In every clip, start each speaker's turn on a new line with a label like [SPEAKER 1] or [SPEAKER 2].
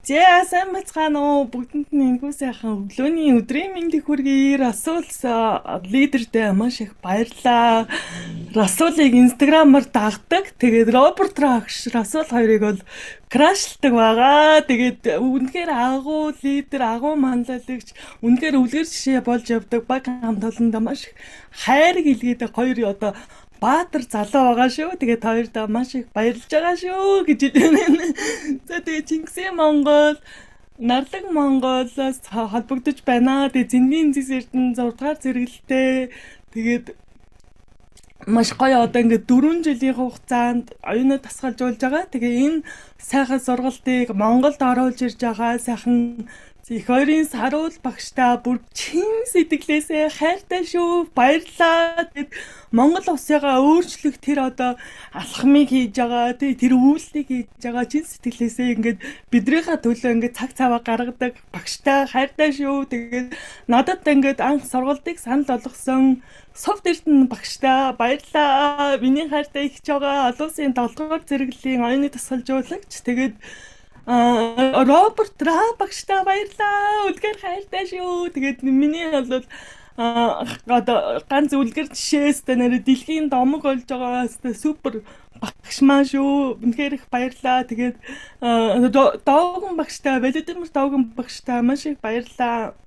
[SPEAKER 1] За сайн бацгаана уу бүгдэнд нь энэхүү сайхан өглөөний өдрийн мэндийг хүргэе. Расулс лидертэй маш их баярлаа. Расулыг инстаграмаар дагдаг. Тэгээд Роберт Расул хоёрыг бол крашлдаг байгаа. Тэгээд үнэхээр агуу лидер, агуу манлайлагч, үнэхээр үлгэр жишээ болж явдаг баг хамт олонда маш их хайр илгээдэг хоёр одоо Баатар залуу байгаа шүү. Тэгээд хоёрдоо маш их баярлж байгаа шүү гэж хэлсэн. За тэгээд Чингисийн Монгол, Нарлаг Монголоос холбогдож байна. Тэгээд Зэндийн Зис Эрдэнэ 6 дугаар зэрэгэлтэй. Тэгээд маш гоё одоо ингээд 4 жилийн хугацаанд оюунаа тасгалжуулж байгаа. Тэгээ энэ сайхан сургалтыг Монголд оруулж ирж байгаа сайхан их хоёрын саруул багштай бүр чин сэтгэлээсээ хайртай шүү. Баярлалаа. Тэгэд Монгол улсыгаа өөрчлөх тэр одоо алхмыг хийж байгаа. Тэр үйлсийг хийж байгаа чин сэтгэлээсээ ингээд бидрийнхаа төлөө ингээд цаг цаваа гаргадаг багштай хайртай шүү. Тэгээд надад ингээд анх сургалтыг санал болгосон Софт Эрдэнэ багштай баярлалаа. Миний хайртай ихч байгаа олон улсын 7 дугаар зэрэглэлийн оюуны тасгалжуулагч. Тэгээд Роберт багштай баярлаа. Үлгэр хайртай шүү. Тэгээд миний бол одоо ганц үлгэр жишээс нэр дэлхийн домог болж байгаа супер багш маа шүү. Үнэхээр их баярлаа. Тэгээд Догон багштай, Владимир Догон багштай маш их баярлаа.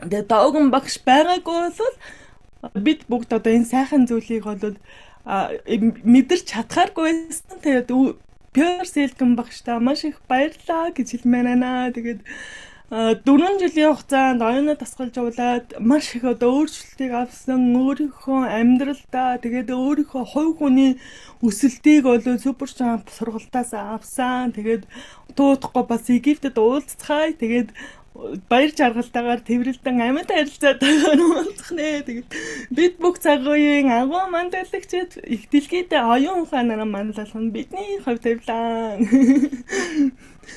[SPEAKER 1] Тэгээд Догон багш байгаагүй бол бид бүгд одоо энэ сайхан зүйлийг бол мэдэрч чадхааргүй байсан. Тэгээд Пёр Сэлгэн багштай маш их баярлаа гэж хэлмээр байна. Тэгээд 4 жилийн хугацаанд оюунаа тасгалжуулаад маш их одоо өөрчлөлтийг авсан өөрийнхөө амьдралдаа тэгээд өөрийнхөө хувь хүний өсөлтийг бол супер чамп сургалтаас авсан. Тэгээд туутахгүй бас Египтэд уулзцгаая. Тэгээд баяр жаргалтайгаар тэрвэрлдэн амьд харилцаад байгаа нь уулзах нэ. Тэгээд бид бүх цаг үеийн агуу манлайлагчид их дэлхийдээ оюун ухаанаар манлайлах нь бидний хувь тавилан.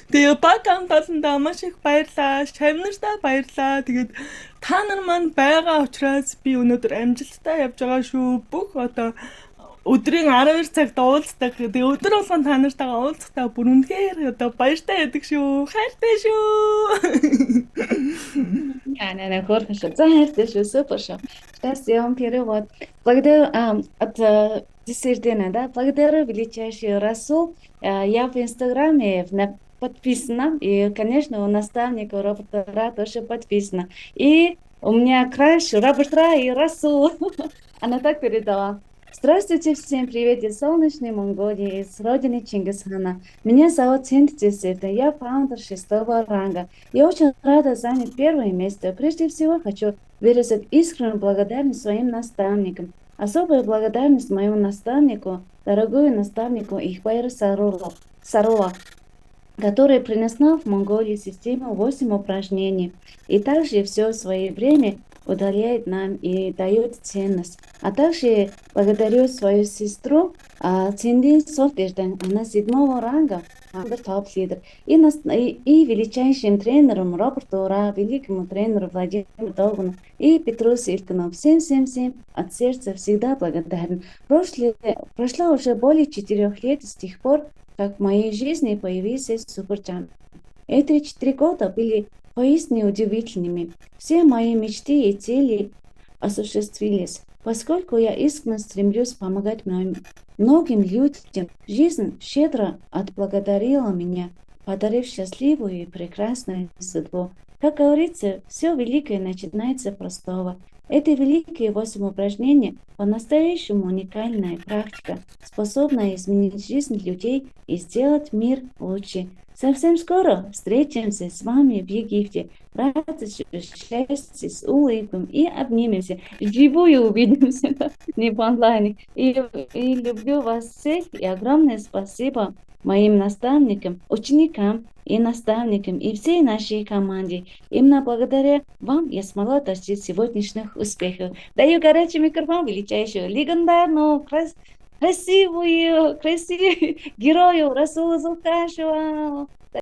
[SPEAKER 1] Тэгээ багам таландаа маш их баярлаа. Шавнартаа баярлаа. Тэгээд та нар маань байгаа учраас би өнөөдөр амжилттай явж байгаа шүү. Бүх одоо өдрийн 12 цагт уулздаг. Тэгээ өдөр болгон та нартайгаа уулзахдаа бүр үнэхээр одоо баяртай байдаг шүү. Хайртай шүү.
[SPEAKER 2] Она хорошо. Знаете, что супер, что. Сейчас я вам перевод. Благодарю от Десердена, да? Благодарю величайший Расул. Я в Инстаграме подписана. И, конечно, у наставника Роберта Ра тоже подписана. И у меня краш Роберт Ра и Расул. Она так передала. Здравствуйте всем, привет из солнечной Монголии, из родины Чингисхана. Меня зовут Синтезита, я фаундер 6-го ранга. Я очень рада занять первое место. Прежде всего хочу выразить искреннюю благодарность своим наставникам. Особая благодарность моему наставнику, дорогому наставнику Ихбайру Сарова, который принесла в Монголии систему 8 упражнений. И также все свое время удаляет нам и дает ценность. А также благодарю свою сестру Цинди Софтеждан, она 7-го ранга, топ-лидер. И величайшим тренером Роберту Ра, великому тренеру Владимиру Долгуну и Петру Силькину. Всем от сердца всегда благодарен. Прошло уже более 4 лет с тех пор, как в моей жизни появился суперчамп. Эти 4 года были поистине удивительными. Все мои мечты и цели осуществились, поскольку я искренне стремлюсь помогать многим людям. Жизнь щедро отблагодарила меня, подарив счастливую и прекрасную судьбу. Как говорится, все великое начинается с простого. Это великие 8 упражнений по-настоящему уникальная практика, способная изменить жизнь людей и сделать мир лучше. Совсем скоро встретимся с вами в Египте. Радостью, счастье, с улыбкой и обнимемся. Вживую увидимся, не в онлайне. И люблю вас всех. И огромное спасибо моим наставникам, ученикам и наставникам и всей нашей команде. Именно благодаря вам я смогла достичь сегодняшних успехов. Даю горячий микрофон величайшего, легендарного, красивую герою Расула Зулкашева.